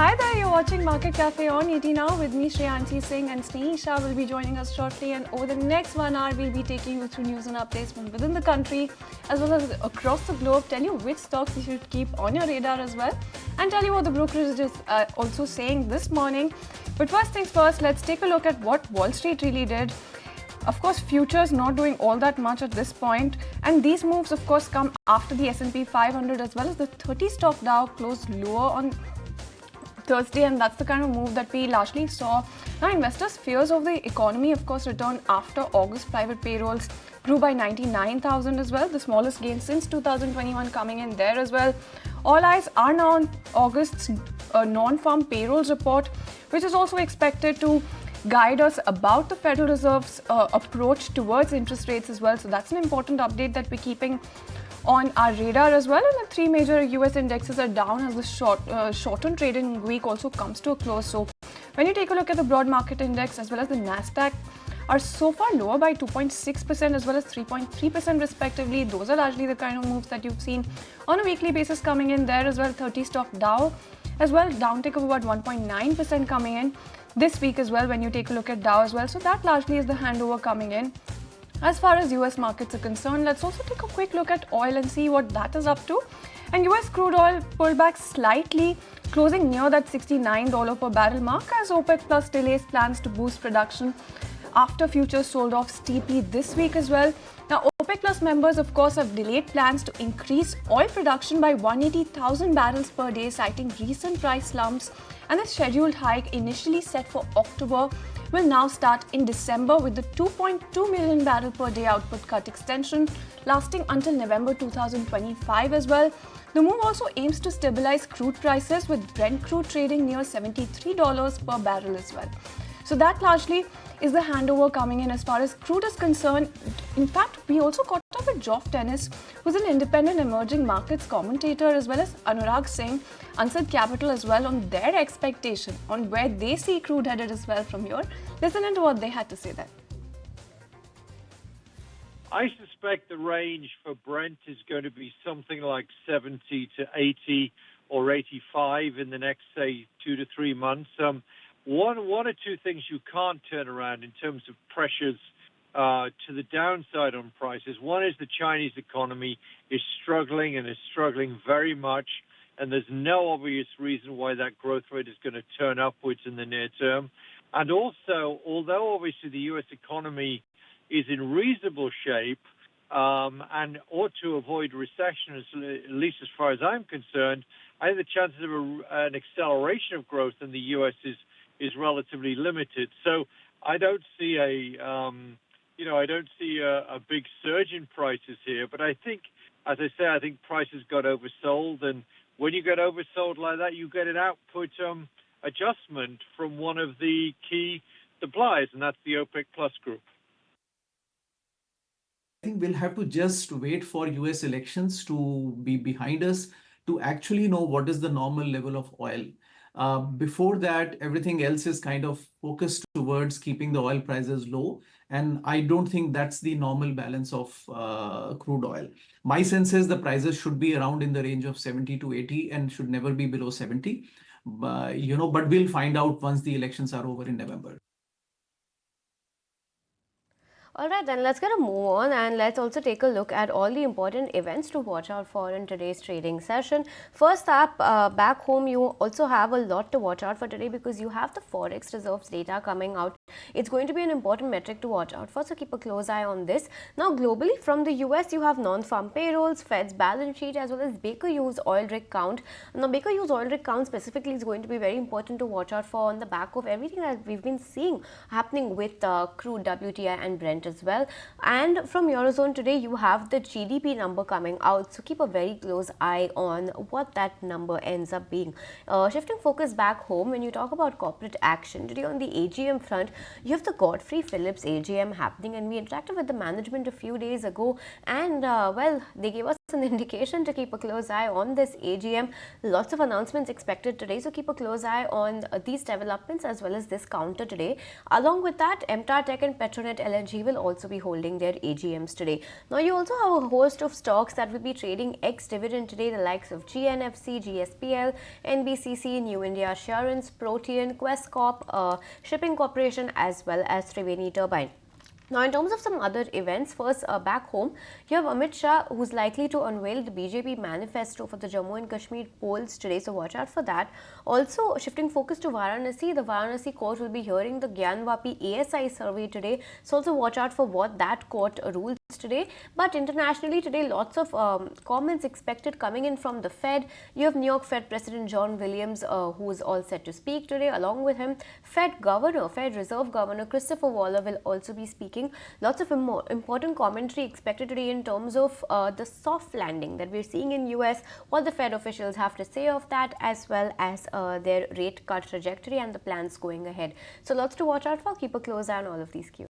Hi there, you're watching Market Cafe on ET Now with me, Shreyanshi Singh, and Sneha will be joining us shortly. And over the next 1 hour, we'll be taking you through news and updates from within the country as well as across the globe, tell you which stocks you should keep on your radar as well, and tell you what the brokerage is also saying this morning. But first things first, let's take a look at what Wall Street really did. Of course, futures not doing all that much at this point, and these moves, of course, come after the S&P 500 as well as the 30-stock Dow closed lower on Thursday, and that's the kind of move that we largely saw. Now, investors' fears of the economy, of course, returned after August private payrolls grew by 99,000 as well, the smallest gain since 2021 coming in there as well. All eyes are now on August's non-farm payrolls report, which is also expected to guide us about the Federal Reserve's approach towards interest rates as well. So that's an important update that we're keeping on our radar as well. And the three major US indexes are down as the short-term trading week also comes to a close. So when you take a look at the broad market index as well as the NASDAQ are so far lower by 2.6% as well as 3.3% respectively. Those are largely the kind of moves that you've seen on a weekly basis coming in there as well. 30-stock Dow as well, downtick of about 1.9% coming in this week as well when you take a look at Dow as well. So that largely is the handover coming in. As far as US markets are concerned, let's also take a quick look at oil and see what that is up to. And US crude oil pulled back slightly, closing near that $69 per barrel mark as OPEC Plus delays plans to boost production after futures sold off steeply this week as well. Now, OPEC Plus members, of course, have delayed plans to increase oil production by 180,000 barrels per day, citing recent price slumps, and the scheduled hike initially set for October will now start in December with the 2.2 million barrel per day output cut extension lasting until November 2025 as well. The move also aims to stabilize crude prices with Brent crude trading near $73 per barrel as well. So that largely is the handover coming in as far as crude is concerned. In fact, we also caught up with Geoff Dennis, who's an independent emerging markets commentator, as well as Anurag Singh, Ansad Capital as well, on their expectation on where they see crude headed as well from here. Listen into what they had to say there. I suspect the range for Brent is going to be something like 70 to 80 or 85 in the next, say, 2 to 3 months. One or two things you can't turn around in terms of pressures to the downside on prices. One is the Chinese economy is struggling and is struggling very much, and there's no obvious reason why that growth rate is going to turn upwards in the near term. And also, although obviously the U.S. economy is in reasonable shape and ought to avoid recession, at least as far as I'm concerned, I think the chances of an acceleration of growth in the U.S. is relatively limited. So I don't see a big surge in prices here. But I think, as I say, I think prices got oversold, and when you get oversold like that, you get an output adjustment from one of the key suppliers, and that's the OPEC Plus group. I think we'll have to just wait for US elections to be behind us to actually know what is the normal level of oil. Before that, everything else is kind of focused towards keeping the oil prices low. And I don't think that's the normal balance of crude oil. My sense is the prices should be around in the range of 70 to 80 and should never be below 70. But we'll find out once the elections are over in November. Alright, then let's get a move on, and let's also take a look at all the important events to watch out for in today's trading session. First up, back home, you also have a lot to watch out for today because you have the Forex reserves data coming out. It's going to be an important metric to watch out for, so keep a close eye on this. Now, globally, from the US, you have non-farm payrolls, Fed's balance sheet, as well as Baker Hughes oil rig count. Now, Baker Hughes oil rig count specifically is going to be very important to watch out for on the back of everything that we've been seeing happening with crude, WTI, and Brent as well. And from Eurozone today, you have the GDP number coming out, so keep a very close eye on what that number ends up being. Shifting focus back home, when you talk about corporate action today on the AGM front, you have the Godfrey Phillips AGM happening, and we interacted with the management a few days ago, and well, they gave us an indication to keep a close eye on this AGM. Lots of announcements expected today, so keep a close eye on these developments as well as this counter today. Along with that, MTAR Tech and Petronet LNG will also be holding their AGMs today. Now, you also have a host of stocks that will be trading ex-dividend today, the likes of GNFC, GSPL, NBCC, New India Assurance, Protean, Quest Corp, Shipping Corporation, as well as Triveni Turbine. Now, in terms of some other events, first back home, you have Amit Shah, who's likely to unveil the BJP manifesto for the Jammu and Kashmir polls today, so watch out for that. Also, shifting focus to Varanasi, the Varanasi court will be hearing the Gyanvapi ASI survey today, so also watch out for what that court rules today. But internationally today, lots of comments expected coming in from the Fed. You have New York Fed President John Williams, who is all set to speak today. Along with him, Fed Reserve Governor Christopher Waller will also be speaking. Lots of important commentary expected today in terms of the soft landing that we're seeing in US, what the Fed officials have to say of that, as well as their rate cut trajectory and the plans going ahead. So lots to watch out for. Keep a close eye on all of these cues.